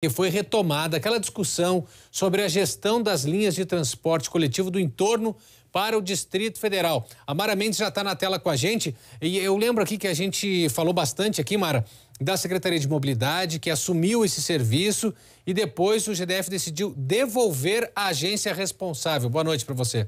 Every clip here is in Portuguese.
Que foi retomada aquela discussão sobre a gestão das linhas de transporte coletivo do entorno para o Distrito Federal. A Mara Mendes já está na tela com a gente e eu lembro aqui que a gente falou bastante aqui, Mara, da Secretaria de Mobilidade, que assumiu esse serviço e depois o GDF decidiu devolver à agência responsável. Boa noite para você.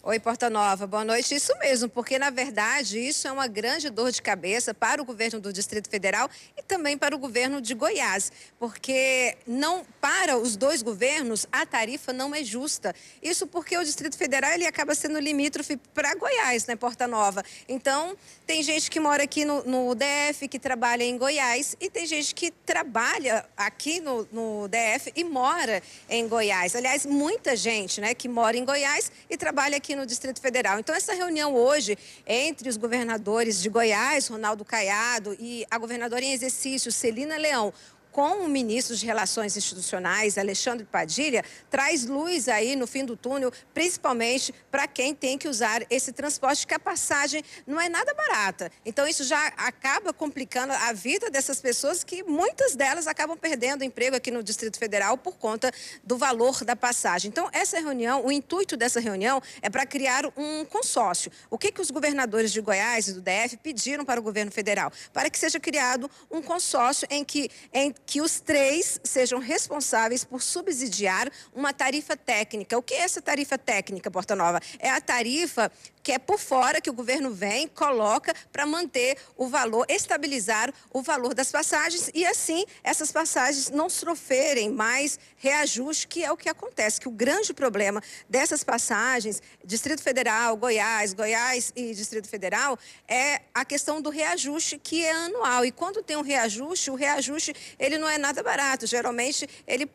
Oi, Porta Nova, boa noite. Isso mesmo, porque na verdade isso é uma grande dor de cabeça para o governo do Distrito Federal e também para o governo de Goiás, porque não para os dois governos a tarifa não é justa. Isso porque o Distrito Federal ele acaba sendo limítrofe para Goiás, né, Porta Nova. Então tem gente que mora aqui no DF, que trabalha em Goiás, e tem gente que trabalha aqui no DF e mora em Goiás. Aliás, muita gente, né, que mora em Goiás e trabalha aqui no Distrito Federal. Então, essa reunião hoje entre os governadores de Goiás, Ronaldo Caiado, e a governadora em exercício, Celina Leão, com o ministro de Relações Institucionais, Alexandre Padilha, traz luz aí no fim do túnel, principalmente para quem tem que usar esse transporte, que a passagem não é nada barata. Então, isso já acaba complicando a vida dessas pessoas, que muitas delas acabam perdendo emprego aqui no Distrito Federal por conta do valor da passagem. Então, essa reunião, o intuito dessa reunião é para criar um consórcio. O que os governadores de Goiás e do DF pediram para o governo federal? Para que seja criado um consórcio em que os três sejam responsáveis por subsidiar uma tarifa técnica. O que é essa tarifa técnica, Porta Nova? É a tarifa que é por fora, que o governo vem, coloca para manter o valor, estabilizar o valor das passagens e assim essas passagens não sofrerem mais reajuste, que é o que acontece, que o grande problema dessas passagens, Distrito Federal, Goiás e Distrito Federal, é a questão do reajuste, que é anual. E quando tem um reajuste, o reajuste ele não é nada barato, geralmente ele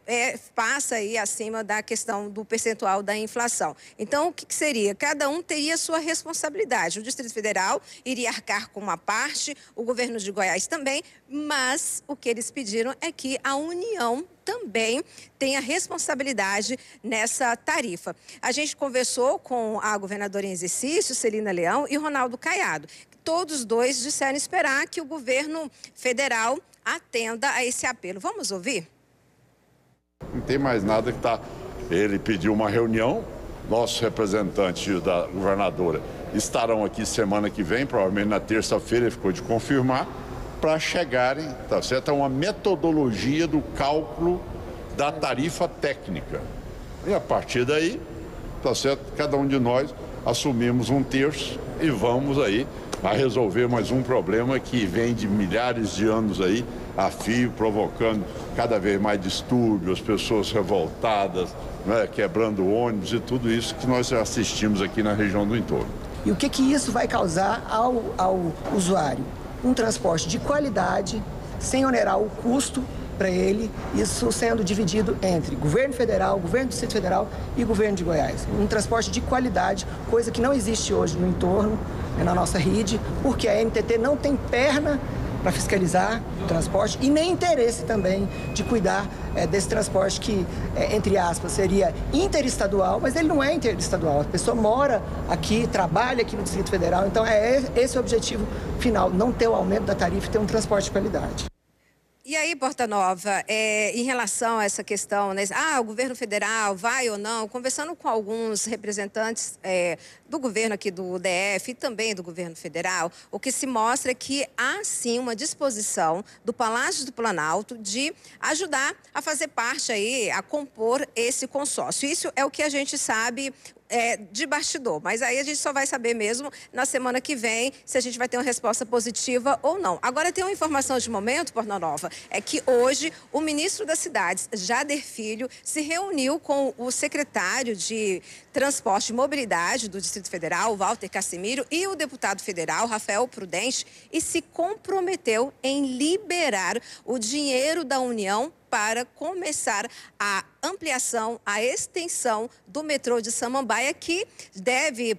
passa aí acima da questão do percentual da inflação. Então, o que seria? Cada um teria sua responsabilidade. O Distrito Federal iria arcar com uma parte, o governo de Goiás também, mas o que eles pediram é que a União também tenha responsabilidade nessa tarifa. A gente conversou com a governadora em exercício, Celina Leão, e o Ronaldo Caiado. Todos dois disseram esperar que o governo federal atenda a esse apelo. Vamos ouvir? Não tem mais nada que tá. Ele pediu uma reunião, nossos representantes da governadora estarão aqui semana que vem, provavelmente na terça-feira, ficou de confirmar, para chegarem, tá certo? É uma metodologia do cálculo da tarifa técnica. E a partir daí, tá certo? Cada um de nós assumimos um terço e vamos aí a resolver mais um problema que vem de milhares de anos aí a fio, provocando cada vez mais distúrbios, pessoas revoltadas, né, quebrando ônibus e tudo isso que nós assistimos aqui na região do entorno. E o que isso vai causar ao usuário? Um transporte de qualidade, sem onerar o custo para ele, isso sendo dividido entre governo federal, governo do Distrito Federal e governo de Goiás. Um transporte de qualidade, coisa que não existe hoje no entorno, na nossa rede, porque a NTT não tem perna para fiscalizar o transporte e nem interesse também de cuidar desse transporte que, entre aspas, seria interestadual, mas ele não é interestadual. A pessoa mora aqui, trabalha aqui no Distrito Federal, então é esse o objetivo final, não ter o aumento da tarifa e ter um transporte de qualidade. E aí, Porta Nova, em relação a essa questão, né, o governo federal vai ou não, conversando com alguns representantes do governo aqui do DF e também do governo federal, o que se mostra é que há sim uma disposição do Palácio do Planalto de ajudar a fazer parte aí, a compor esse consórcio. Isso é o que a gente sabe de bastidor, mas aí a gente só vai saber mesmo na semana que vem se a gente vai ter uma resposta positiva ou não. Agora tem uma informação de momento, Porta Nova, é que hoje o ministro das Cidades, Jader Filho, se reuniu com o secretário de Transporte e Mobilidade do Distrito Federal, Walter Cassimiro, e o deputado federal, Rafael Prudente, e se comprometeu em liberar o dinheiro da União para começar a ampliação, a extensão do metrô de Samambaia, que deve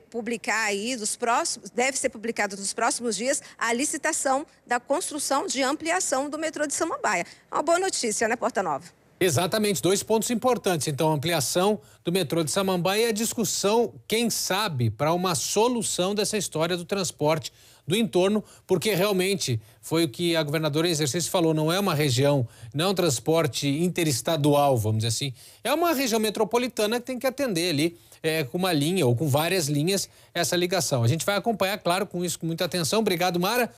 ser publicado nos próximos dias a licitação da construção de ampliação do metrô de Samambaia. Uma boa notícia, né, Porta Nova? Exatamente, 2 pontos importantes. Então, a ampliação do metrô de Samambaia e a discussão, quem sabe, para uma solução dessa história do transporte do entorno, porque realmente foi o que a governadora em exercício falou, não é uma região, não é um transporte interestadual, vamos dizer assim, é uma região metropolitana que tem que atender ali com uma linha ou com várias linhas essa ligação. A gente vai acompanhar, claro, com isso com muita atenção. Obrigado, Mara.